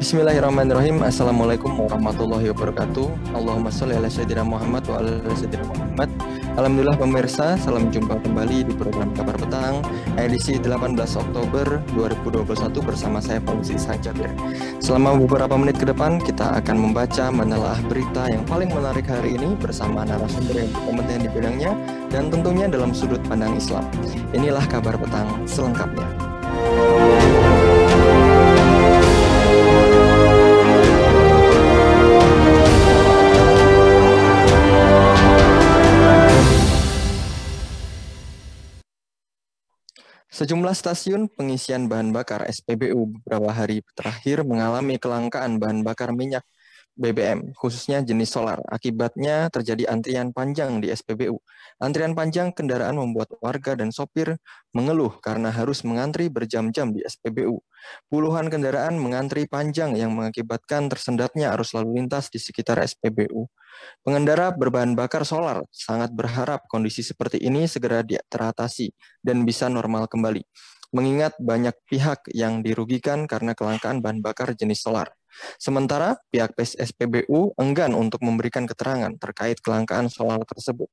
Bismillahirrahmanirrahim. Assalamualaikum warahmatullahi wabarakatuh. Allahumma sholli ala sayyidina Muhammad wa ala sayyidina Muhammad. Alhamdulillah pemirsa, salam jumpa kembali di program Kabar Petang edisi 18 Oktober 2021 bersama saya Fauzi Sajabir. Selama beberapa menit ke depan kita akan membaca menelaah berita yang paling menarik hari ini bersama narasumber yang berkompeten di bidangnya dan tentunya dalam sudut pandang Islam. Inilah Kabar Petang selengkapnya. Sejumlah stasiun pengisian bahan bakar SPBU beberapa hari terakhir mengalami kelangkaan bahan bakar minyak BBM, khususnya jenis solar. Akibatnya terjadi antrian panjang di SPBU. Antrian panjang kendaraan membuat warga dan sopir mengeluh karena harus mengantri berjam-jam di SPBU. Puluhan kendaraan mengantri panjang yang mengakibatkan tersendatnya arus lalu lintas di sekitar SPBU. Pengendara berbahan bakar solar sangat berharap kondisi seperti ini segera teratasi dan bisa normal kembali, mengingat banyak pihak yang dirugikan karena kelangkaan bahan bakar jenis solar. Sementara pihak SPBU enggan untuk memberikan keterangan terkait kelangkaan solar tersebut.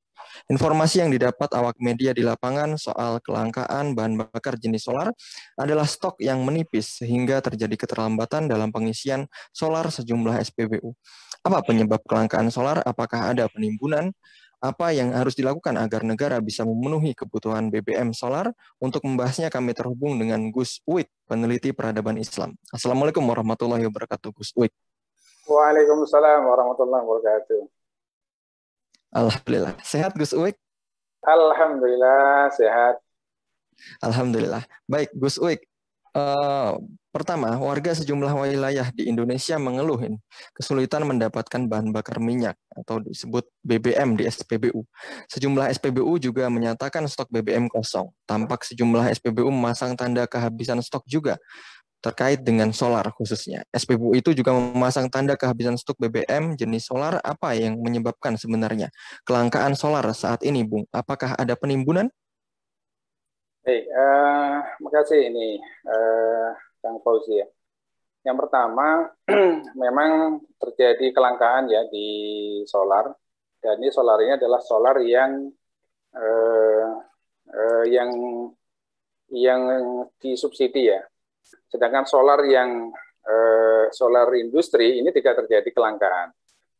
Informasi yang didapat awak media di lapangan soal kelangkaan bahan bakar jenis solar adalah stok yang menipis sehingga terjadi keterlambatan dalam pengisian solar sejumlah SPBU. Apa penyebab kelangkaan solar? Apakah ada penimbunan? Apa yang harus dilakukan agar negara bisa memenuhi kebutuhan BBM solar? Untuk membahasnya kami terhubung dengan Gus Uik, peneliti peradaban Islam. Assalamualaikum warahmatullahi wabarakatuh, Gus Uik. Waalaikumsalam warahmatullahi wabarakatuh. Alhamdulillah. Sehat Gus Uik? Alhamdulillah sehat. Alhamdulillah. Baik Gus Uik. Pertama, warga sejumlah wilayah di Indonesia mengeluh kesulitan mendapatkan bahan bakar minyak atau disebut BBM di SPBU. Sejumlah SPBU juga menyatakan stok BBM kosong. Tampak sejumlah SPBU memasang tanda kehabisan stok juga terkait dengan solar khususnya. SPBU itu juga memasang tanda kehabisan stok BBM jenis solar. Apa yang menyebabkan sebenarnya kelangkaan solar saat ini, Bung? Apakah ada penimbunan? Makasih ini Kang Fauzi ya. Yang pertama, memang terjadi kelangkaan ya di solar, dan ini solar ini adalah solar yang disubsidi ya. Sedangkan solar yang solar industri ini tidak terjadi kelangkaan.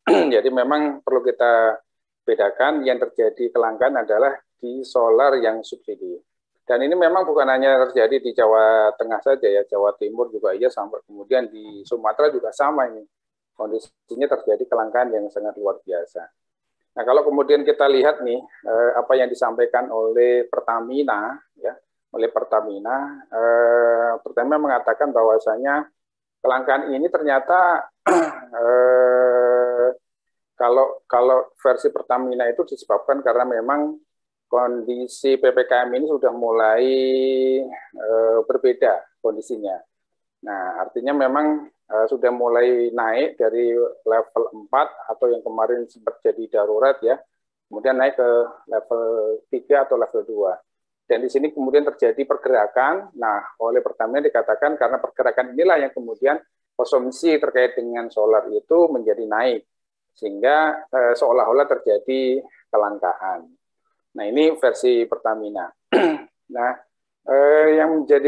Jadi memang perlu kita bedakan, yang terjadi kelangkaan adalah di solar yang subsidi. Dan ini memang bukan hanya terjadi di Jawa Tengah saja ya, Jawa Timur juga iya, sampai kemudian di Sumatera juga sama ini. Kondisinya terjadi kelangkaan yang sangat luar biasa. Nah, kalau kemudian kita lihat nih apa yang disampaikan oleh Pertamina ya, Pertamina mengatakan bahwasanya kelangkaan ini ternyata kalau versi Pertamina itu disebabkan karena memang kondisi PPKM ini sudah mulai berbeda kondisinya. Nah, artinya memang sudah mulai naik dari level 4 atau yang kemarin sempat jadi darurat ya, kemudian naik ke level 3 atau level 2. Dan di sini kemudian terjadi pergerakan. Nah, oleh Pertamina dikatakan karena pergerakan inilah yang kemudian konsumsi terkait dengan solar itu menjadi naik, sehingga seolah-olah terjadi kelangkaan. Nah, ini versi Pertamina. Nah, yang menjadi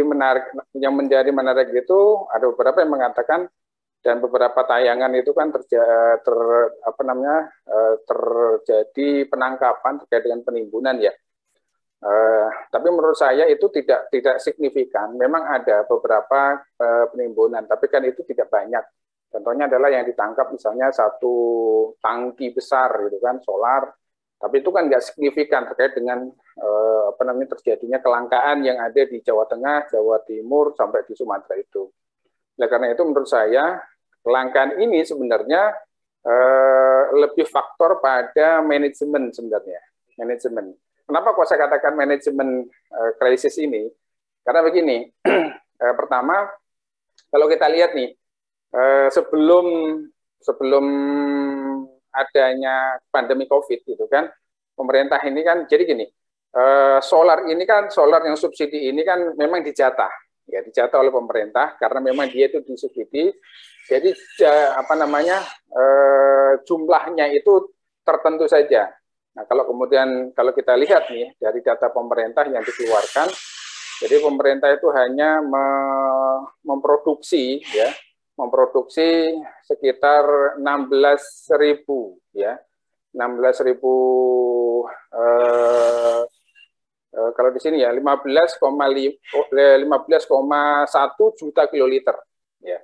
menarik itu ada beberapa yang mengatakan, dan beberapa tayangan itu kan terjadi penangkapan terkait dengan penimbunan ya. Tapi menurut saya itu tidak signifikan. Memang ada beberapa penimbunan, tapi kan itu tidak banyak. Contohnya adalah yang ditangkap misalnya satu tangki besar gitu kan, solar. Tapi itu kan nggak signifikan terkait dengan terjadinya kelangkaan yang ada di Jawa Tengah, Jawa Timur, sampai di Sumatera itu. Nah, karena itu menurut saya kelangkaan ini sebenarnya lebih faktor pada manajemen sebenarnya. Manajemen. Kenapa kok saya katakan manajemen krisis ini? Karena begini, pertama kalau kita lihat nih, sebelum adanya pandemi COVID gitu kan, pemerintah ini kan jadi gini, solar ini kan, solar yang subsidi ini kan memang dijatah ya dijatah oleh pemerintah karena memang dia itu disubsidi. Jadi jumlahnya itu tertentu saja. Nah, kalau kita lihat nih dari data pemerintah yang dikeluarkan, jadi pemerintah itu hanya memproduksi sekitar 16.000 ya. 16.000 kalau di sini ya 15,1 juta kiloliter ya.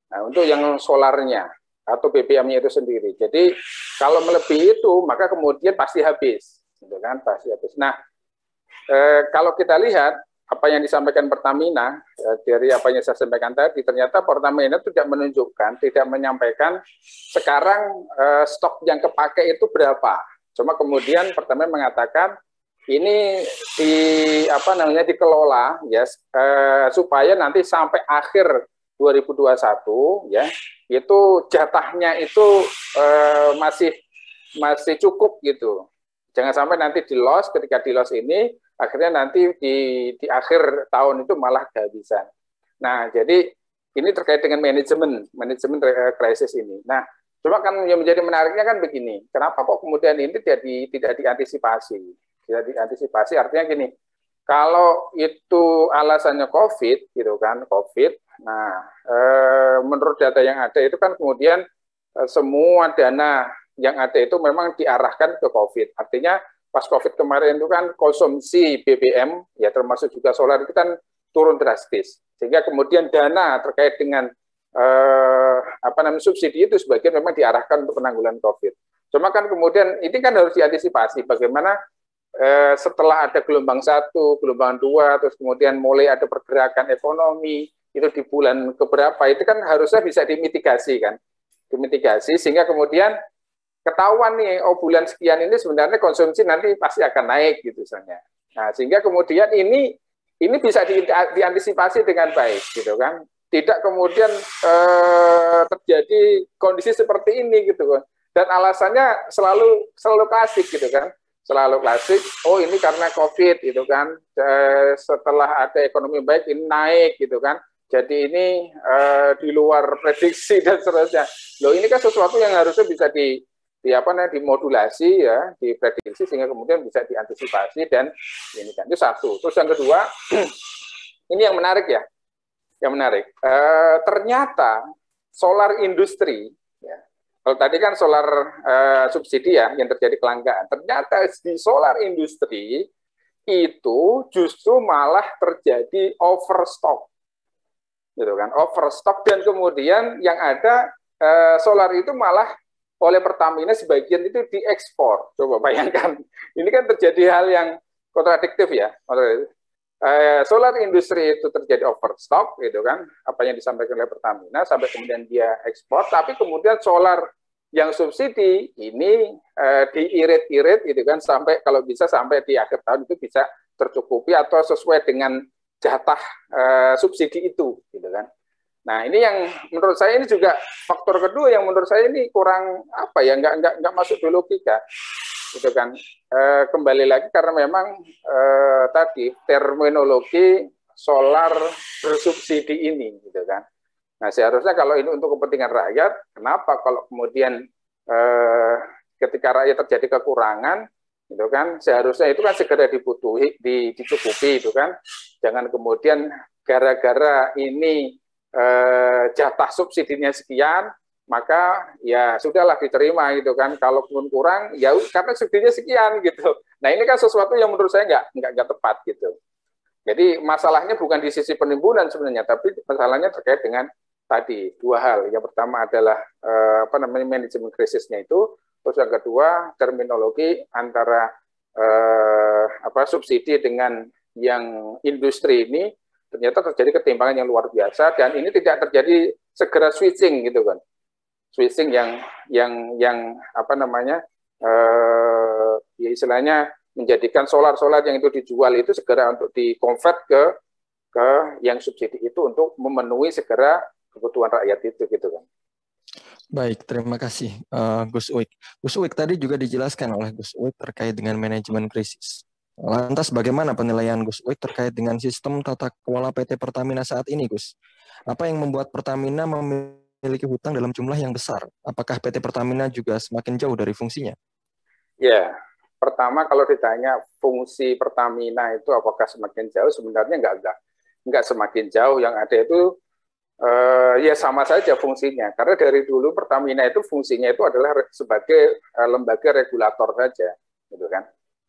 Nah, untuk yang solarnya atau BBM-nya itu sendiri. Jadi kalau melebihi itu maka kemudian pasti habis, gitu kan? Pasti habis. Nah, kalau kita lihat apa yang disampaikan Pertamina dari apa yang saya sampaikan tadi, ternyata Pertamina tidak menunjukkan, tidak menyampaikan sekarang stok yang kepakai itu berapa. Cuma kemudian Pertamina mengatakan ini dikelola ya supaya nanti sampai akhir 2021 ya itu jatahnya itu masih cukup gitu. Jangan sampai nanti di loss, ketika di loss ini akhirnya nanti di akhir tahun itu malah kehabisan. Nah, jadi ini terkait dengan manajemen krisis ini. Nah, cuma kan yang menjadi menariknya kan begini, kenapa kok kemudian ini tidak diantisipasi? Tidak diantisipasi artinya gini, kalau itu alasannya COVID gitu kan, COVID. Nah, menurut data yang ada itu kan kemudian semua dana yang ada itu memang diarahkan ke COVID. Artinya pas COVID kemarin itu kan konsumsi BBM ya termasuk juga solar itu kan turun drastis. Sehingga kemudian dana terkait dengan subsidi itu sebagian memang diarahkan untuk penanggulangan COVID. Cuma kan kemudian ini kan harus diantisipasi bagaimana setelah ada gelombang 1, gelombang 2, terus kemudian mulai ada pergerakan ekonomi, itu di bulan keberapa, itu kan harusnya bisa dimitigasi kan, dimitigasi sehingga kemudian ketahuan nih, oh bulan sekian ini sebenarnya konsumsi nanti pasti akan naik gitu misalnya. Nah, sehingga kemudian ini bisa diantisipasi dengan baik gitu kan. Tidak kemudian terjadi kondisi seperti ini gitu kan. Dan alasannya selalu klasik gitu kan. Selalu klasik, oh ini karena COVID gitu kan. Setelah ada ekonomi baik ini naik gitu kan. Jadi ini di luar prediksi dan seterusnya. Loh ini kan sesuatu yang harusnya bisa dimodulasi ya, diprediksi sehingga kemudian bisa diantisipasi dan ini kan itu satu. Terus yang kedua, ini yang menarik ya, ternyata solar industri, ya, kalau tadi kan solar subsidi ya yang terjadi kelangkaan, ternyata di solar industri itu justru malah terjadi overstock, gitu kan, overstock dan kemudian yang ada solar itu malah oleh Pertamina sebagian itu diekspor. Coba bayangkan, ini kan terjadi hal yang kontradiktif ya. Solar industri itu terjadi overstock, gitu kan, apa yang disampaikan oleh Pertamina sampai kemudian dia ekspor, tapi kemudian solar yang subsidi ini diirit-irit, gitu kan, sampai kalau bisa sampai di akhir tahun itu bisa tercukupi atau sesuai dengan jatah subsidi itu, gitu kan. Nah, ini yang menurut saya ini juga faktor kedua yang menurut saya ini kurang nggak masuk di logika, gitu kan. Kembali lagi karena memang tadi terminologi solar bersubsidi ini, gitu kan. Nah, seharusnya kalau ini untuk kepentingan rakyat, kenapa kalau kemudian ketika rakyat terjadi kekurangan, gitu kan, seharusnya itu kan segera dicukupi, itu kan. Jangan kemudian gara-gara ini jatah subsidinya sekian, maka ya sudahlah diterima gitu kan. Kalau pun kurang, ya karena subsidinya sekian gitu. Nah ini kan sesuatu yang menurut saya nggak tepat gitu. Jadi masalahnya bukan di sisi penimbunan sebenarnya, tapi masalahnya terkait dengan tadi dua hal. Yang pertama adalah manajemen krisisnya itu, terus yang kedua terminologi antara subsidi dengan yang industri ini. Ternyata terjadi ketimpangan yang luar biasa dan ini tidak terjadi segera switching gitu kan, switching yang ya istilahnya menjadikan solar yang itu dijual itu segera untuk di-convert ke yang subsidi itu untuk memenuhi segera kebutuhan rakyat itu gitu kan. Baik, terima kasih Gus Uik. Gus Uik tadi juga dijelaskan oleh Gus Uik terkait dengan manajemen krisis. Lantas bagaimana penilaian Gus Uik terkait dengan sistem tata kelola PT Pertamina saat ini, Gus? Apa yang membuat Pertamina memiliki hutang dalam jumlah yang besar? Apakah PT Pertamina juga semakin jauh dari fungsinya? Ya, pertama kalau ditanya fungsi Pertamina itu apakah semakin jauh, sebenarnya enggak semakin jauh. Yang ada itu ya sama saja fungsinya. Karena dari dulu Pertamina itu fungsinya itu adalah sebagai lembaga regulator saja, gitu kan?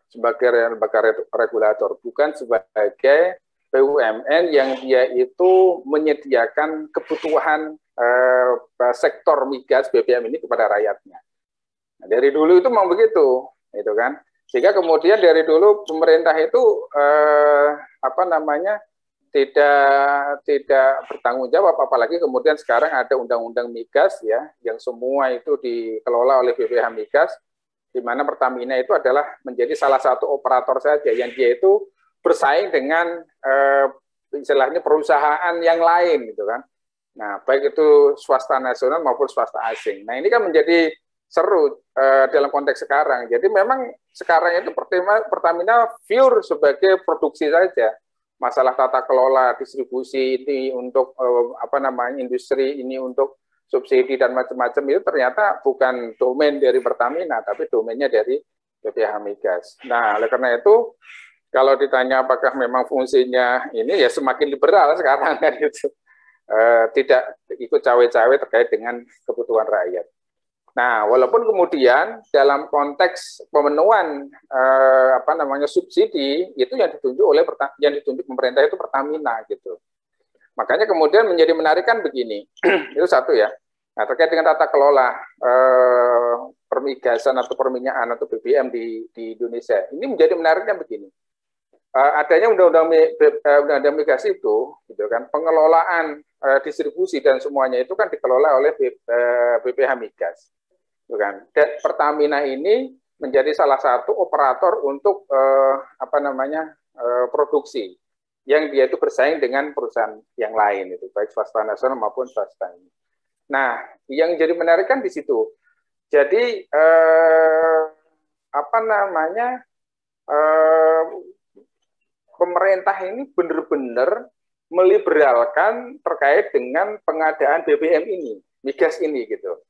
Sebagai lembaga regulator, bukan sebagai BUMN yang dia itu menyediakan kebutuhan sektor migas BBM ini kepada rakyatnya. Nah, dari dulu itu memang begitu, itu kan. Sehingga kemudian dari dulu pemerintah itu tidak bertanggung jawab, apalagi kemudian sekarang ada undang-undang migas ya, yang semua itu dikelola oleh BPH Migas, di mana Pertamina itu adalah menjadi salah satu operator saja yang dia itu bersaing dengan istilahnya perusahaan yang lain, gitu kan. Nah, baik itu swasta nasional maupun swasta asing. Nah, ini kan menjadi seru dalam konteks sekarang. Jadi memang sekarang itu Pertamina pure sebagai produksi saja. Masalah tata kelola distribusi ini untuk industri ini untuk subsidi dan macam-macam itu ternyata bukan domain dari Pertamina, tapi domainnya dari BPH Migas. Nah, oleh karena itu kalau ditanya apakah memang fungsinya ini ya semakin liberal sekarang kan itu. Tidak ikut cawe-cawe terkait dengan kebutuhan rakyat. Nah, walaupun kemudian dalam konteks pemenuhan subsidi itu yang ditunjuk pemerintah itu Pertamina gitu. Makanya kemudian menjadi menarik kan begini, itu satu ya. Nah, terkait dengan tata kelola permigasan atau perminyakan atau BBM di Indonesia, ini menjadi menariknya begini. Adanya undang-undang migas itu, gitu kan, pengelolaan distribusi dan semuanya itu kan dikelola oleh BPH Migas, gitu kan. Dan Pertamina ini menjadi salah satu operator untuk produksi yang dia itu bersaing dengan perusahaan yang lain itu, baik swasta nasional maupun swasta ini. Nah, yang jadi menarik kan di situ. Jadi pemerintah ini benar-benar meliberalkan terkait dengan pengadaan BBM ini, migas ini gitu.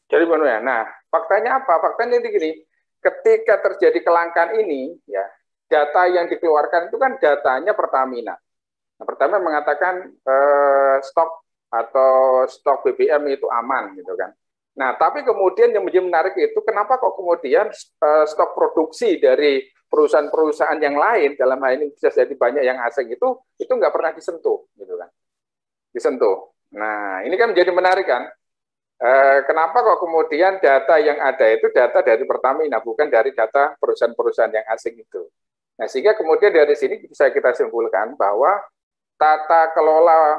Jadi benar. Nah, faktanya apa? Faktanya gini, ketika terjadi kelangkaan ini, ya data yang dikeluarkan itu kan datanya Pertamina. Nah, Pertamina mengatakan stok BBM itu aman gitu kan. Nah, tapi kemudian yang menjadi menarik itu kenapa kok kemudian stok produksi dari perusahaan-perusahaan yang lain, dalam hal ini bisa jadi banyak yang asing itu nggak pernah disentuh, gitu kan? Disentuh. Nah, ini kan menjadi menarik kan? Kenapa kok kemudian data yang ada itu data dari Pertamina, bukan dari data perusahaan-perusahaan yang asing itu? Nah, sehingga kemudian dari sini bisa kita simpulkan bahwa tata kelola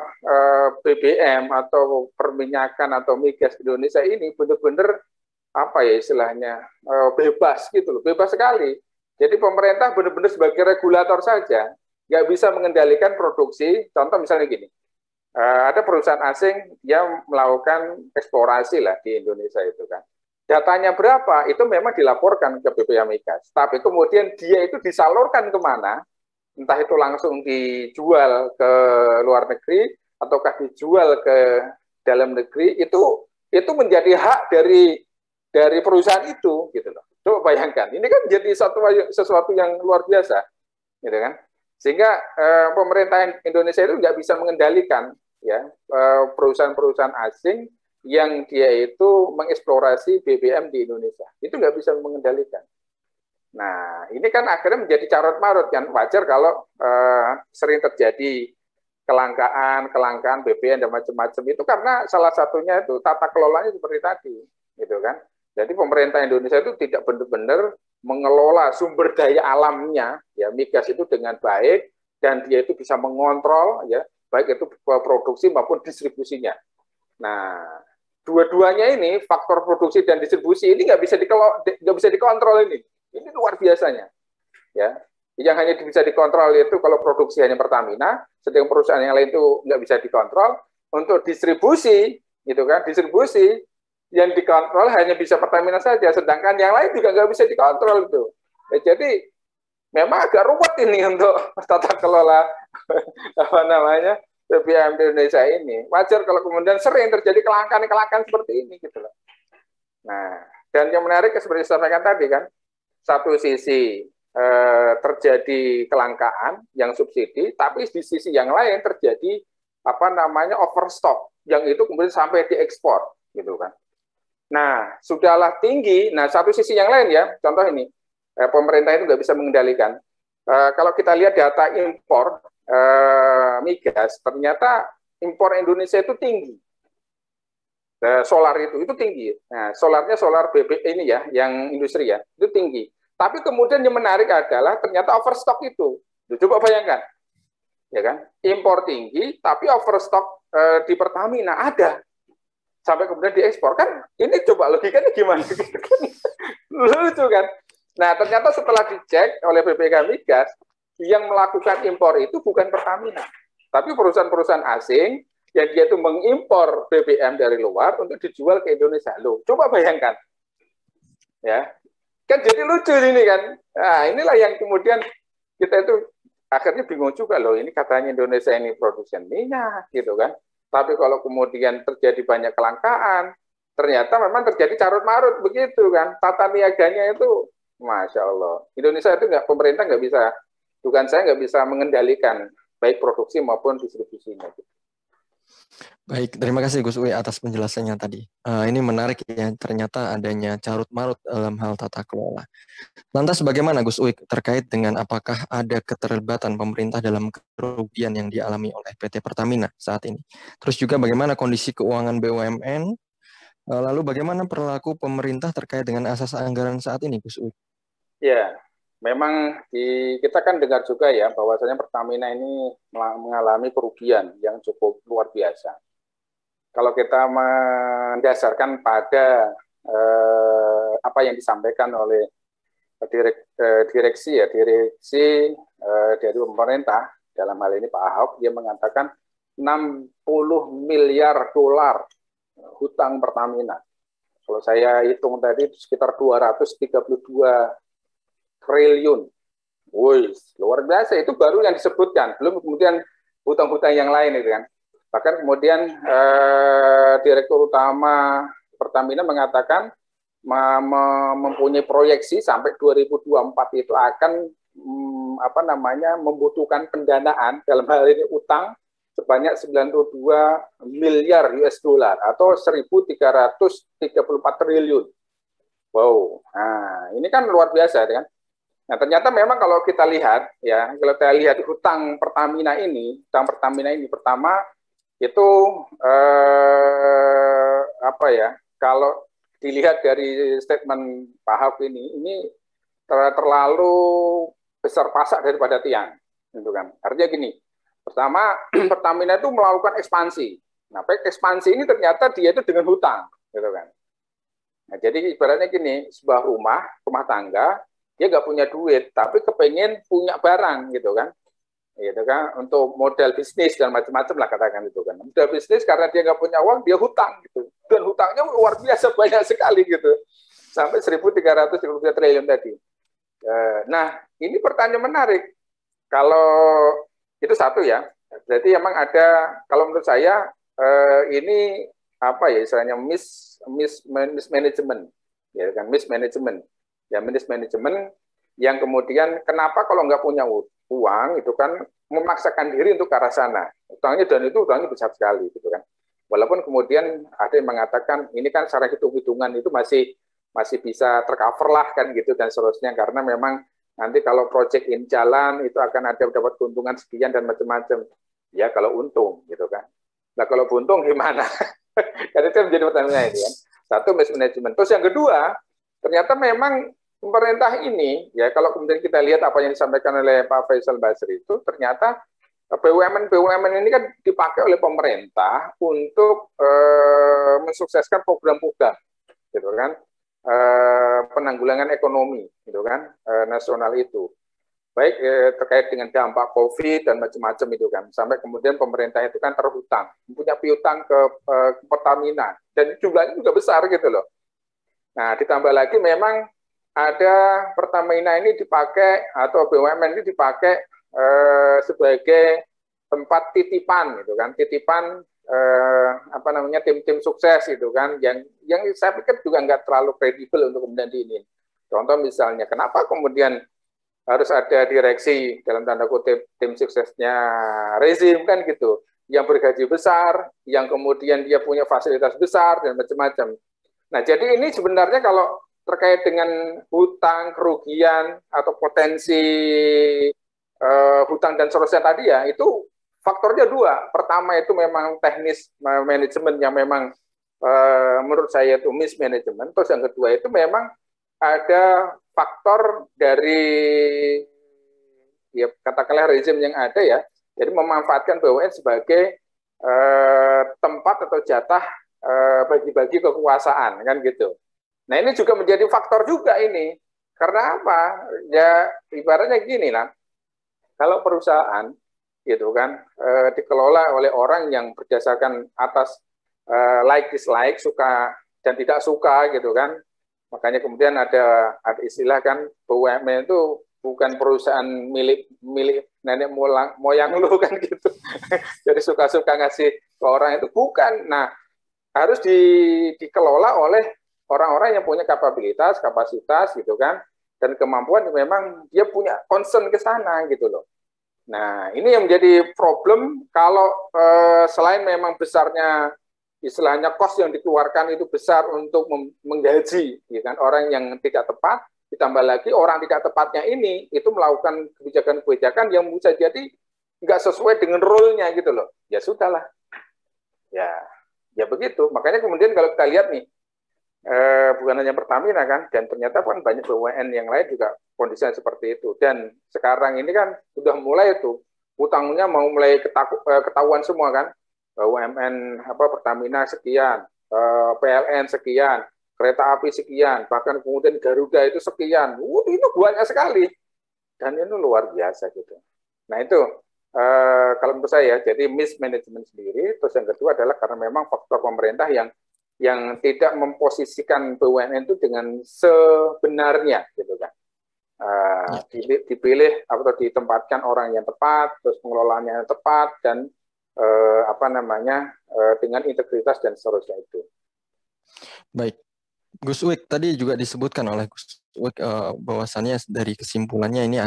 BBM atau perminyakan atau migas Indonesia ini benar-benar istilahnya bebas gitu loh, bebas sekali. Jadi pemerintah benar-benar sebagai regulator saja, nggak bisa mengendalikan produksi. Contoh misalnya gini, ada perusahaan asing yang melakukan eksplorasi lah di Indonesia itu kan. Datanya berapa, itu memang dilaporkan ke BPH Migas. Tapi kemudian dia itu disalurkan kemana, entah itu langsung dijual ke luar negeri, ataukah dijual ke dalam negeri, itu menjadi hak dari perusahaan itu, gitu loh. Coba bayangkan, ini kan jadi sesuatu yang luar biasa, gitu kan? Sehingga pemerintah Indonesia itu nggak bisa mengendalikan ya perusahaan-perusahaan asing yang dia itu mengeksplorasi BBM di Indonesia, itu nggak bisa mengendalikan. Nah, ini kan akhirnya menjadi carut marut kan, wajar kalau sering terjadi kelangkaan BBM dan macam-macam itu karena salah satunya itu tata kelolanya seperti tadi, gitu kan? Jadi pemerintah Indonesia itu tidak benar-benar mengelola sumber daya alamnya, ya migas itu dengan baik dan dia itu bisa mengontrol, ya baik itu produksi maupun distribusinya. Nah, dua-duanya ini faktor produksi dan distribusi ini nggak bisa dikontrol ini luar biasanya, ya. Yang hanya bisa dikontrol itu kalau produksi hanya Pertamina, sedang perusahaan yang lain itu nggak bisa dikontrol. Untuk distribusi, gitu kan, distribusi yang dikontrol hanya bisa Pertamina saja, sedangkan yang lain juga nggak bisa dikontrol itu. Ya, jadi memang agak ruwet ini untuk tata kelola apa namanya BBM di Indonesia ini. Wajar kalau kemudian sering terjadi kelangkaan seperti ini gitu loh. Nah, dan yang menarik seperti saya sampaikan tadi kan, satu sisi terjadi kelangkaan yang subsidi, tapi di sisi yang lain terjadi apa namanya overstock yang itu kemudian sampai diekspor gitu kan. Nah, sudahlah tinggi. Nah, satu sisi yang lain ya, contoh ini, pemerintah itu nggak bisa mengendalikan. Kalau kita lihat data impor migas, ternyata impor Indonesia itu tinggi. Solar itu tinggi. Nah, solarnya solar BB ini ya, yang industri ya, itu tinggi. Tapi kemudian yang menarik adalah ternyata overstock itu. Coba bayangkan, ya kan? Impor tinggi, tapi overstock di Pertamina ada. Sampai kemudian diekspor kan? Ini coba logikanya gimana? Lucu kan? Nah, ternyata setelah dicek oleh BPK Migas, yang melakukan impor itu bukan Pertamina, tapi perusahaan-perusahaan asing yang dia itu mengimpor BBM dari luar untuk dijual ke Indonesia. Loh, coba bayangkan. Ya. Kan jadi lucu ini kan. Nah, inilah yang kemudian kita itu akhirnya bingung juga loh, ini katanya Indonesia ini produsen minyak gitu kan. Tapi kalau kemudian terjadi banyak kelangkaan, ternyata memang terjadi carut-marut begitu kan. Tata niaganya itu, Masya Allah. Indonesia itu pemerintah nggak bisa, bukan saya nggak bisa mengendalikan baik produksi maupun distribusinya. Baik, terima kasih Gus Uwe atas penjelasannya tadi. Ini menarik ya, ternyata adanya carut-marut dalam hal tata kelola. Lantas bagaimana Gus Uwe terkait dengan apakah ada keterlibatan pemerintah dalam kerugian yang dialami oleh PT Pertamina saat ini? Terus juga bagaimana kondisi keuangan BUMN? Lalu bagaimana perilaku pemerintah terkait dengan asas anggaran saat ini Gus Uwe? Ya, memang kita kan dengar juga ya bahwasanya Pertamina ini mengalami kerugian yang cukup luar biasa. Kalau kita mendasarkan pada apa yang disampaikan oleh direksi dari pemerintah, dalam hal ini Pak Ahok, dia mengatakan 60 miliar dolar hutang Pertamina. Kalau saya hitung tadi sekitar 232 triliun. Wih, luar biasa. Itu baru yang disebutkan, belum kemudian hutang-hutang yang lain itu kan. Bahkan kemudian Direktur Utama Pertamina mengatakan mempunyai proyeksi sampai 2024 itu akan membutuhkan pendanaan dalam hal ini utang sebanyak 92 miliar US dollar atau 1.334 triliun. Wow, nah ini kan luar biasa kan. Nah, ternyata memang kalau kita lihat ya, kalau kita lihat hutang Pertamina ini pertama itu kalau dilihat dari statement Pak Ahok ini terlalu besar pasak daripada tiang, gitu kan. Artinya gini, pertama Pertamina itu melakukan ekspansi. Nah, ekspansi ini ternyata dia itu dengan hutang, gitu kan. Nah, jadi ibaratnya gini, sebuah rumah tangga, dia nggak punya duit, tapi kepengen punya barang, gitu kan. Gitu kan, untuk modal bisnis dan macam-macam lah katakan itu kan. Modal bisnis karena dia nggak punya uang, dia hutang gitu. Dan hutangnya luar biasa banyak sekali gitu. Sampai 1.333 triliun tadi. Nah, ini pertanyaan menarik. Kalau itu satu ya, berarti emang ada, kalau menurut saya ini istilahnya mismanagement, ya kan, mismanagement yang kemudian kenapa kalau nggak punya uang itu kan memaksakan diri untuk ke arah sana. Utangnya besar sekali gitu kan. Walaupun kemudian ada yang mengatakan ini kan secara hitung-hitungan itu masih bisa tercover lah kan gitu dan seterusnya, karena memang nanti kalau proyek ini jalan itu akan ada dapat keuntungan sekian dan macam-macam. Ya kalau untung gitu kan. Nah kalau buntung gimana? Kan itu menjadi pertanyaan ini kan. Satu, mismanagement. Terus yang kedua, ternyata memang pemerintah ini, ya kalau kemudian kita lihat apa yang disampaikan oleh Pak Faisal Basri itu, ternyata BUMN ini kan dipakai oleh pemerintah untuk mensukseskan program-program, gitu kan, penanggulangan ekonomi, gitu kan, nasional itu, baik terkait dengan dampak COVID dan macam-macam itu kan, sampai kemudian pemerintah itu kan terhutang, punya piutang ke Pertamina, dan jumlahnya juga besar gitu loh. Nah, ditambah lagi memang ada Pertamina ini dipakai atau BUMN ini dipakai sebagai tempat titipan gitu kan, titipan apa namanya tim-tim sukses gitu kan, yang saya pikir juga nggak terlalu kredibel untuk kemudian ini. Contoh misalnya, kenapa kemudian harus ada direksi dalam tanda kutip tim suksesnya rezim kan gitu, yang bergaji besar, yang kemudian dia punya fasilitas besar dan macam-macam. Nah, jadi ini sebenarnya kalau terkait dengan hutang, kerugian atau potensi hutang dan seterusnya tadi ya, itu faktornya dua. Pertama itu memang teknis manajemen yang memang menurut saya itu mismanagement. Terus yang kedua itu memang ada faktor dari ya katakanlah rezim yang ada ya. Jadi memanfaatkan BUMN sebagai tempat atau jatah bagi-bagi kekuasaan kan gitu. Nah ini juga menjadi faktor juga ini. Karena apa? Ya ibaratnya gini lah. Kalau perusahaan gitu kan dikelola oleh orang yang berdasarkan atas like dislike, suka dan tidak suka gitu kan. Makanya kemudian ada istilah kan BUMN itu bukan perusahaan milik nenek moyang lu kan gitu. Jadi suka-suka ngasih ke orang itu bukan. Nah, harus dikelola oleh orang-orang yang punya kapabilitas, kapasitas gitu kan, dan kemampuan memang dia punya concern ke sana gitu loh. Nah, ini yang menjadi problem kalau selain memang besarnya istilahnya cost yang dikeluarkan itu besar untuk menggaji ya kan, orang yang tidak tepat, ditambah lagi orang tidak tepatnya ini itu melakukan kebijakan-kebijakan yang bisa jadi nggak sesuai dengan role-nya gitu loh. Ya sudahlah. Ya begitu. Makanya kemudian kalau kita lihat nih, bukan hanya Pertamina kan, dan ternyata kan banyak BUMN yang lain juga kondisinya seperti itu. Dan sekarang ini kan sudah mulai itu utangnya mau mulai ketahuan semua kan, BUMN Pertamina sekian, PLN sekian, kereta api sekian, bahkan kemudian Garuda itu sekian. Itu banyak sekali, dan itu luar biasa gitu. Nah itu kalau menurut saya jadi mismanagement sendiri. Terus yang kedua adalah karena memang faktor pemerintah yang tidak memposisikan BUMN itu dengan sebenarnya gitu kan. Dipilih atau ditempatkan orang yang tepat, terus pengelolaannya yang tepat, dan dengan integritas dan seterusnya itu. Baik, Gus Uik tadi juga disebutkan oleh Gus Uik bahwasannya dari kesimpulannya ini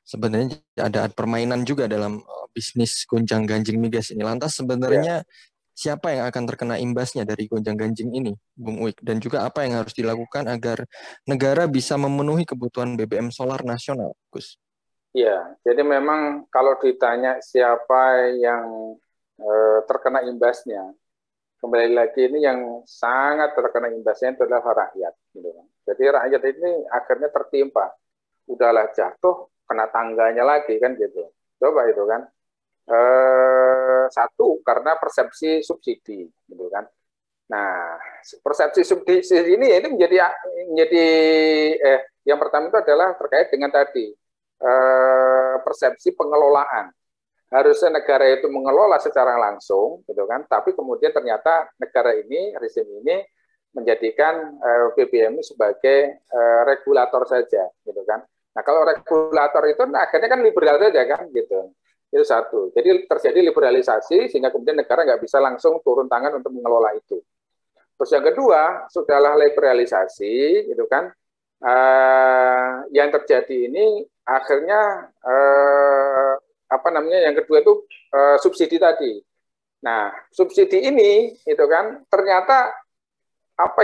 sebenarnya ada permainan juga dalam bisnis gonjang-ganjing migas ini. Lantas sebenarnya siapa yang akan terkena imbasnya dari gonjang-ganjing ini, Bung Uik? Dan juga apa yang harus dilakukan agar negara bisa memenuhi kebutuhan BBM solar nasional, Gus? Ya, jadi memang kalau ditanya siapa yang terkena imbasnya, kembali lagi ini yang sangat terkena imbasnya itu adalah rakyat. Gitu. Jadi rakyat ini akhirnya tertimpa. Udahlah jatuh, kena tangganya lagi kan gitu. Coba itu kan. Satu, karena persepsi subsidi. Gitu kan. Nah, persepsi subsidi ini menjadi yang pertama itu adalah terkait dengan tadi persepsi pengelolaan. Harusnya negara itu mengelola secara langsung, gitu kan? Tapi kemudian ternyata negara ini, rezim ini menjadikan BBM sebagai regulator saja, gitu kan? Nah, kalau regulator itu akhirnya kan liberal saja kan, gitu. Itu satu. Jadi terjadi liberalisasi sehingga kemudian negara nggak bisa langsung turun tangan untuk mengelola itu. Terus yang kedua, sudahlah liberalisasi, gitu kan? Yang terjadi ini akhirnya yang kedua itu subsidi tadi. Nah, subsidi ini itu kan ternyata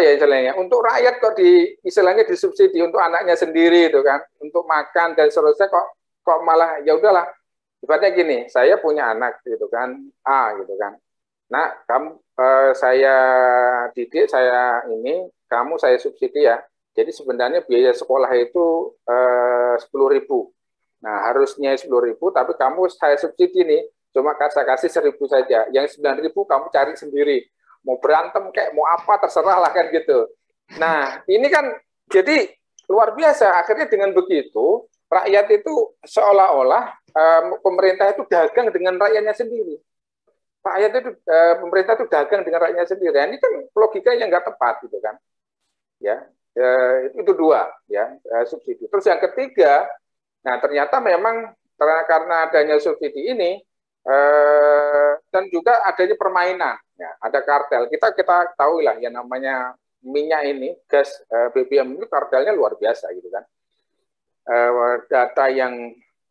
istilahnya untuk rakyat kok istilahnya disubsidi untuk anaknya sendiri itu kan, untuk makan dan seterusnya kok malah ya udahlah. Ibaratnya gini, saya punya anak gitu kan, A gitu kan. Nah, saya didik, kamu saya subsidi ya. Jadi sebenarnya biaya sekolah itu 10.000. Nah, harusnya 10.000, tapi kamu saya subsidi nih, cuma saya kasih 1.000 saja. Yang 9.000 kamu cari sendiri. Mau berantem kayak mau apa terserah lah kan gitu. Nah, ini kan jadi luar biasa. Akhirnya dengan begitu, rakyat itu seolah-olah pemerintah itu dagang dengan rakyatnya sendiri. Pemerintah itu dagang dengan rakyatnya sendiri. Ini kan logika yang nggak tepat gitu kan. Ya, itu dua ya, subsidi. Terus yang ketiga, nah ternyata memang karena adanya subsidi ini dan juga adanya permainan, ya, ada kartel. Kita tahu lah yang namanya minyak ini, gas BBM itu kartelnya luar biasa gitu kan.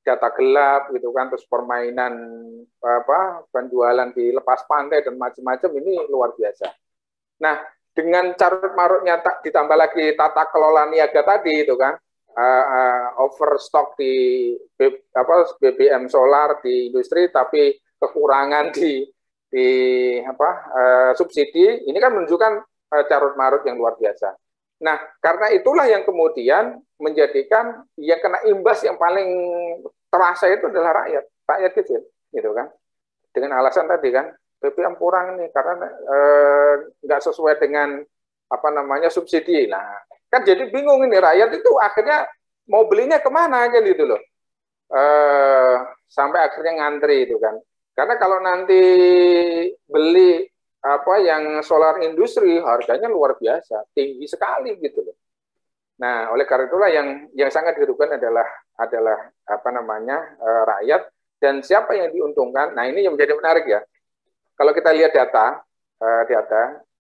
Data gelap gitu kan, terus permainan penjualan di lepas pantai dan macam-macam ini luar biasa. Nah, dengan carut marutnya ditambah lagi tata kelola niaga tadi itu kan, overstock di BBM solar di industri, tapi kekurangan di subsidi, ini kan menunjukkan carut marut yang luar biasa. Nah, karena itulah yang kemudian menjadikan yang kena imbas yang paling terasa itu adalah rakyat kecil, gitu kan. Dengan alasan tadi kan, BBM kurang nih karena nggak sesuai dengan subsidi. Nah, kan jadi bingung ini rakyat itu akhirnya mau belinya kemana aja gitu loh. Sampai akhirnya ngantri itu kan. Karena kalau nanti beli yang solar industri harganya luar biasa, tinggi sekali gitu loh. Nah, oleh karena itulah yang sangat dirugikan adalah rakyat, dan siapa yang diuntungkan. Nah, ini yang menjadi menarik ya. Kalau kita lihat data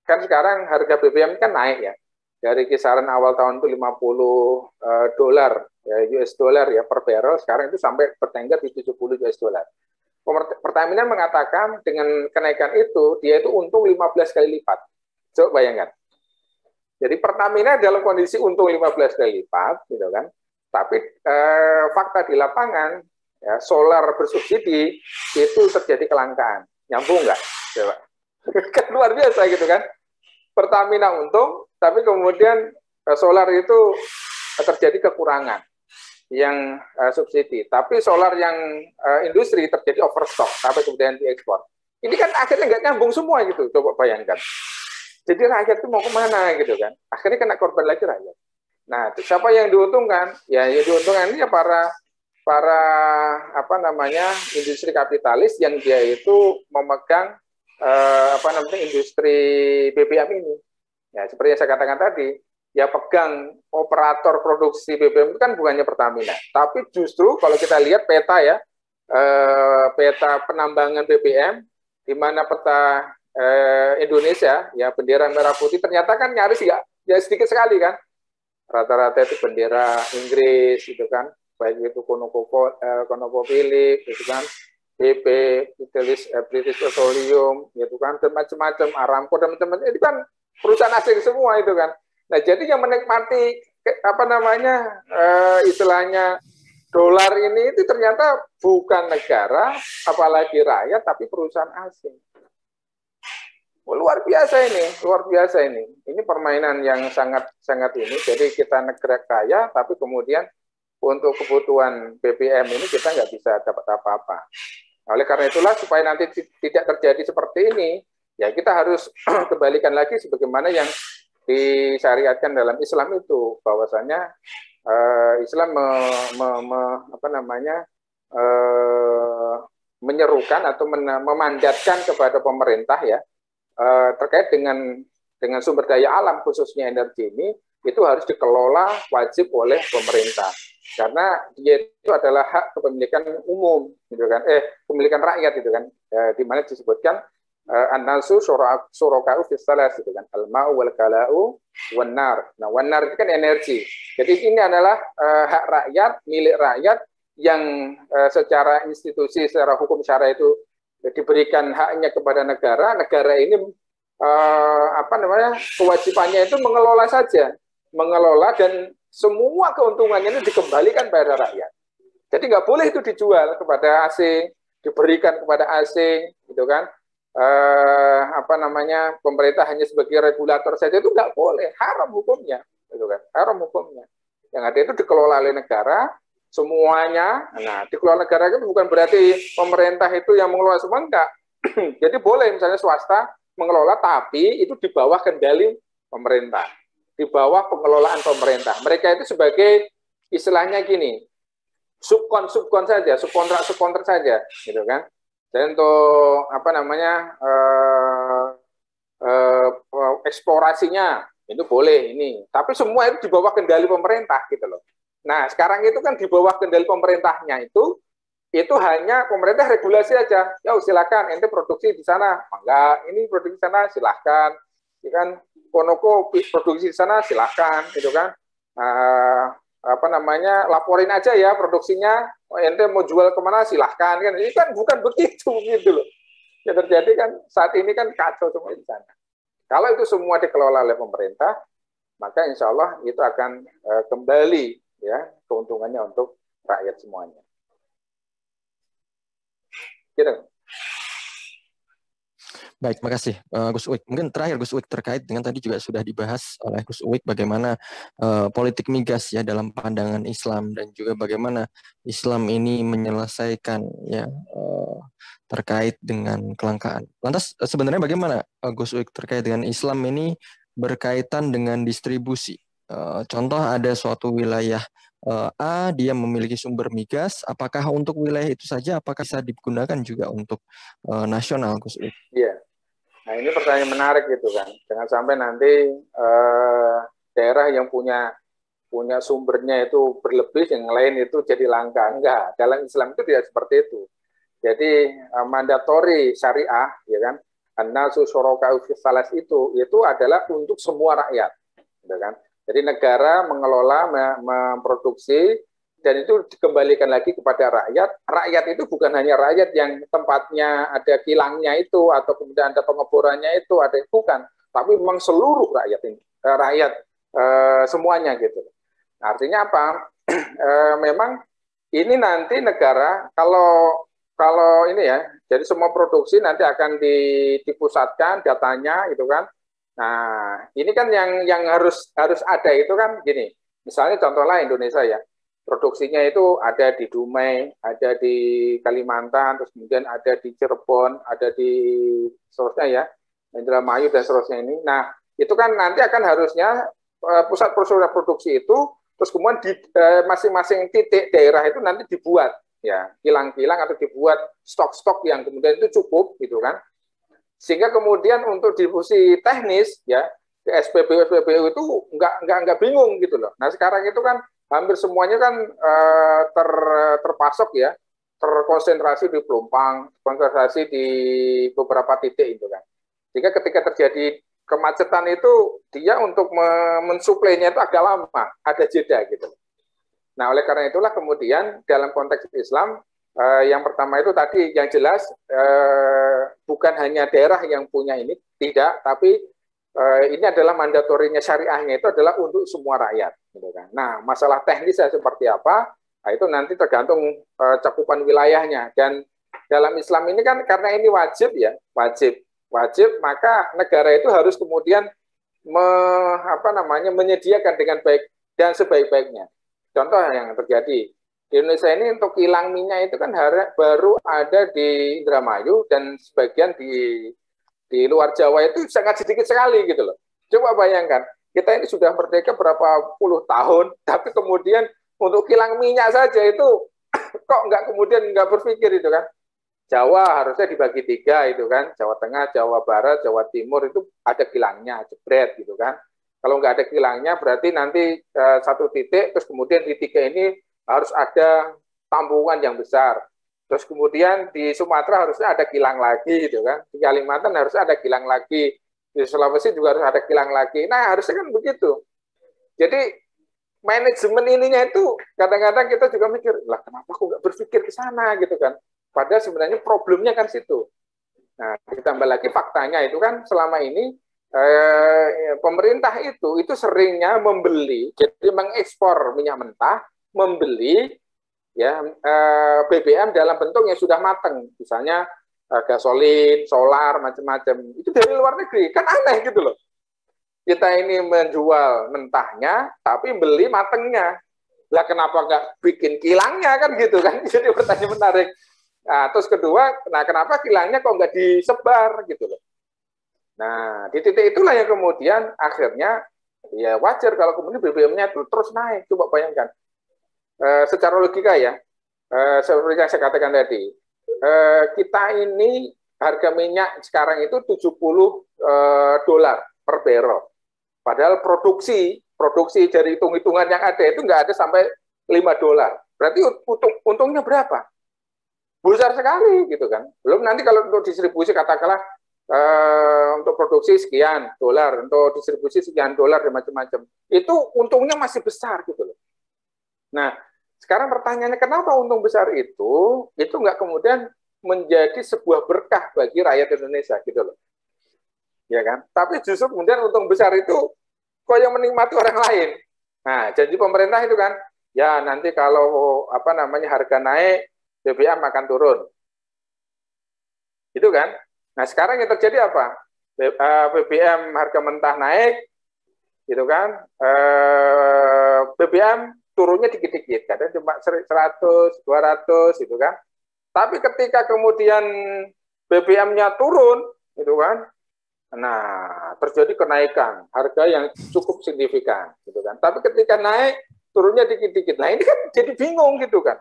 kan sekarang harga BBM kan naik ya. Dari kisaran awal tahun itu $50 ya, US dollar ya per barrel, sekarang itu sampai bertengger di $70 US dollar. Pertamina mengatakan dengan kenaikan itu dia itu untung 15 kali lipat. Coba bayangkan. Jadi Pertamina dalam kondisi untung 15 kali lipat, gitu kan. Tapi fakta di lapangan ya, solar bersubsidi itu terjadi kelangkaan. Nyambung nggak? Coba. Kan luar biasa gitu kan. Pertamina untung, tapi kemudian solar itu terjadi kekurangan yang subsidi. Tapi solar yang industri terjadi overstock, sampai kemudian diekspor. Ini kan akhirnya nggak nyambung semua gitu. Coba bayangkan. Jadi rakyat itu mau kemana gitu kan? Akhirnya kena korban lagi rakyat. Nah, siapa yang diuntungkan? Ya, yang diuntungkan ini ya para industri kapitalis yang dia itu memegang industri BBM ini. Ya, seperti yang saya katakan tadi, ya pegang operator produksi BBM itu kan bukannya Pertamina, tapi justru kalau kita lihat peta ya, peta penambangan BBM di mana peta Indonesia ya bendera merah putih ternyata kan nyaris ya sedikit sekali kan. Rata-rata itu bendera Inggris gitu kan, baik itu ConocoPhillips gitu kan, BP, British Petroleum gitu kan, dan macam-macam, Aramco dan macam-macam, itu kan perusahaan asing semua itu kan. Nah, jadi yang menikmati istilahnya dolar ini itu ternyata bukan negara, apalagi rakyat, tapi perusahaan asing. Luar biasa ini. Ini permainan yang sangat ini. Jadi kita negara kaya, tapi kemudian untuk kebutuhan BBM ini kita nggak bisa dapat apa-apa. Oleh karena itulah supaya nanti tidak terjadi seperti ini, ya kita harus kembalikan lagi sebagaimana yang disyariatkan dalam Islam itu, bahwasanya Islam menyerukan atau memandatkan kepada pemerintah ya, terkait dengan sumber daya alam khususnya energi ini, itu harus dikelola wajib oleh pemerintah karena dia itu adalah hak kepemilikan umum gitu kan, kepemilikan rakyat gitu kan, di mana disebutkan an-nasu syuraka'u fis salas gitu kan, al-ma'u wal kala'u wan nar. Nah, wan nar itu kan energi. Jadi ini adalah hak rakyat, milik rakyat yang secara institusi, secara hukum syara itu diberikan haknya kepada negara. Negara ini kewajibannya itu mengelola saja, dan semua keuntungannya itu dikembalikan pada rakyat. Jadi nggak boleh itu dijual kepada asing, diberikan kepada asing, gitu kan? Pemerintah hanya sebagai regulator saja itu nggak boleh, haram hukumnya, gitu kan? Haram hukumnya. Yang ada itu dikelola oleh negara. Semuanya, nah dikelola negara itu bukan berarti pemerintah itu yang mengelola semua, enggak. Jadi boleh misalnya swasta mengelola, tapi itu di bawah kendali pemerintah, di bawah pengelolaan pemerintah. Mereka itu sebagai istilahnya gini, subkontrak saja, gitu kan. Dan untuk eksplorasinya itu boleh ini. Tapi semua itu di bawah kendali pemerintah gitu loh. Nah, sekarang itu kan di bawah kendali pemerintahnya itu hanya pemerintah regulasi aja. Ya silakan ente produksi di sana. Enggak, ini produksi di sana silakan. Ya kan, Konoko produksi di sana silakan gitu kan. Apa namanya, laporin aja ya produksinya. Ente mau jual kemana silahkan kan. Ini kan bukan begitu gitu loh. Yang terjadi kan saat ini kan kacau semua di sana. Kalau itu semua dikelola oleh pemerintah, maka insya Allah itu akan kembali ya keuntungannya untuk rakyat semuanya. Gitu. Baik, makasih Gus Uwik. Mungkin terakhir Gus Uwik terkait dengan tadi juga sudah dibahas oleh Gus Uwik bagaimana politik migas ya dalam pandangan Islam dan juga bagaimana Islam ini menyelesaikan ya terkait dengan kelangkaan. Lantas sebenarnya bagaimana Gus Uwik terkait dengan Islam ini berkaitan dengan distribusi? Contoh ada suatu wilayah A, dia memiliki sumber migas, apakah untuk wilayah itu saja, apakah bisa digunakan juga untuk nasional, Gus Uwik? Iya. Nah, ini pertanyaan menarik gitu kan. Jangan sampai nanti daerah yang punya sumbernya itu berlebih, yang lain itu jadi langka. Enggak, dalam Islam itu tidak seperti itu. Jadi mandatori syariah, ya kan, an-nasu syuraka'u fi salas itu adalah untuk semua rakyat, gitu kan. Jadi negara mengelola, memproduksi, dan itu dikembalikan lagi kepada rakyat. Rakyat itu bukan hanya rakyat yang tempatnya ada kilangnya itu, atau kemudian ada pengeborannya itu, ada bukan, tapi memang seluruh rakyat ini, semuanya gitu. Artinya apa? Memang ini nanti negara kalau ini ya, jadi semua produksi nanti akan dipusatkan datanya gitu kan. Nah, ini kan yang harus ada itu kan gini. Misalnya contohnya Indonesia ya. Produksinya itu ada di Dumai, ada di Kalimantan, terus kemudian ada di Cirebon, ada di seterusnya ya, Indramayu dan seterusnya ini. Nah, itu kan nanti akan harusnya pusat produksi itu, terus kemudian di masing-masing titik daerah itu nanti dibuat ya kilang-kilang atau dibuat stok-stok yang kemudian itu cukup gitu kan, sehingga kemudian untuk distribusi teknis ya SPBU itu nggak bingung gitu loh. Nah sekarang itu kan hampir semuanya kan terpasok ya, terkonsentrasi di Pelumpang, konsentrasi di beberapa titik itu kan. Sehingga ketika terjadi kemacetan itu dia untuk mensuplainya itu agak lama, ada jeda gitu. Nah oleh karena itulah kemudian dalam konteks Islam yang pertama itu tadi yang jelas bukan hanya daerah yang punya ini, tidak, tapi ini adalah mandatorinya syariahnya itu adalah untuk semua rakyat. Gitu kan. Nah masalah teknisnya seperti apa, nah, itu nanti tergantung cakupan wilayahnya. Dan dalam Islam ini kan karena ini wajib ya, wajib, maka negara itu harus kemudian menyediakan dengan baik dan sebaik-baiknya. Contoh yang terjadi di Indonesia ini untuk kilang minyak itu kan baru ada di Indramayu dan sebagian di luar Jawa itu sangat sedikit sekali gitu loh. Coba bayangkan, kita ini sudah merdeka berapa puluh tahun, tapi kemudian untuk kilang minyak saja itu kok nggak berpikir itu kan. Jawa harusnya dibagi 3 itu kan, Jawa Tengah, Jawa Barat, Jawa Timur itu ada kilangnya, jebret gitu kan. Kalau nggak ada kilangnya berarti nanti satu titik, terus kemudian di 3 ini harus ada tambungan yang besar. Terus kemudian di Sumatera harusnya ada kilang lagi gitu kan. Di Kalimantan harusnya ada kilang lagi. Di Sulawesi juga harus ada kilang lagi. Nah harusnya kan begitu. Jadi manajemen ininya itu kadang-kadang kita juga mikir, lah kenapa aku nggak berpikir ke sana gitu kan. Padahal sebenarnya problemnya kan situ. Nah ditambah lagi faktanya itu kan selama ini pemerintah itu seringnya membeli, jadi mengekspor minyak mentah, membeli ya BBM dalam bentuk yang sudah matang, misalnya gasolin, solar, macam-macam. Itu dari luar negeri, kan aneh gitu loh. Kita ini menjual mentahnya, tapi beli matangnya. Lah kenapa nggak bikin kilangnya kan gitu kan? Jadi pertanyaan menarik. Nah, terus kedua, kenapa kilangnya kok nggak disebar gitu loh? Nah, di titik itulah yang kemudian akhirnya ya wajar kalau kemudian BBM-nya itu terus naik. Coba bayangkan. Secara logika ya, seperti yang saya katakan tadi, kita ini harga minyak sekarang itu $70 per barrel. Padahal produksi dari hitung-hitungan yang ada itu nggak ada sampai $5. Berarti untungnya berapa? Besar sekali gitu kan. Belum nanti kalau untuk distribusi katakanlah untuk produksi sekian dolar, untuk distribusi sekian dolar dan macam-macam. Itu untungnya masih besar gitu loh. Nah, sekarang pertanyaannya kenapa untung besar itu nggak kemudian menjadi sebuah berkah bagi rakyat Indonesia gitu loh. Ya kan? Tapi justru kemudian untung besar itu kok yang menikmati orang lain. Nah, janji pemerintah itu kan, ya nanti kalau harga naik, BBM akan turun. Gitu kan? Nah, sekarang yang terjadi apa? BBM harga mentah naik, gitu kan? BBM turunnya dikit-dikit, kadang cuma 100, 200, gitu kan? Tapi ketika kemudian BBM-nya turun, gitu kan? Nah, terjadi kenaikan harga yang cukup signifikan, gitu kan? Tapi ketika naik, turunnya dikit-dikit. Nah, ini kan jadi bingung, gitu kan?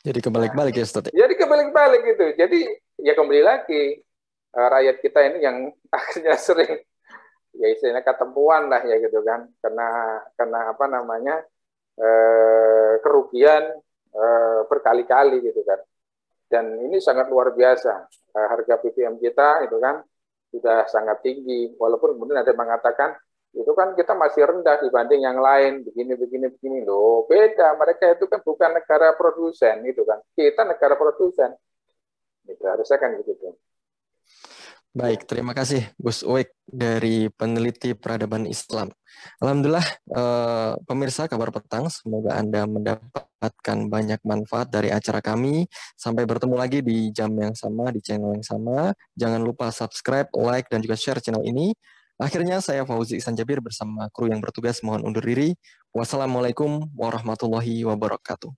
Jadi kebalik-balik ya, Ustaz. Jadi kebalik-balik gitu. Jadi ya kembali lagi rakyat kita ini yang akhirnya sering ya istilahnya ketempuan lah ya gitu kan, karena kerugian berkali-kali gitu kan. Dan ini sangat luar biasa, harga BBM kita itu kan sudah sangat tinggi, walaupun kemudian ada yang mengatakan itu kan kita masih rendah dibanding yang lain, begini loh, beda, mereka itu kan bukan negara produsen gitu kan, kita negara produsen, itu harusnya kan begitu. Baik, terima kasih Gus Uwek dari peneliti peradaban Islam. Alhamdulillah, pemirsa Kabar Petang, semoga Anda mendapatkan banyak manfaat dari acara kami. Sampai bertemu lagi di jam yang sama, di channel yang sama. Jangan lupa subscribe, like, dan juga share channel ini. Akhirnya saya Fauzi Ihsan Jabir bersama kru yang bertugas mohon undur diri. Wassalamualaikum warahmatullahi wabarakatuh.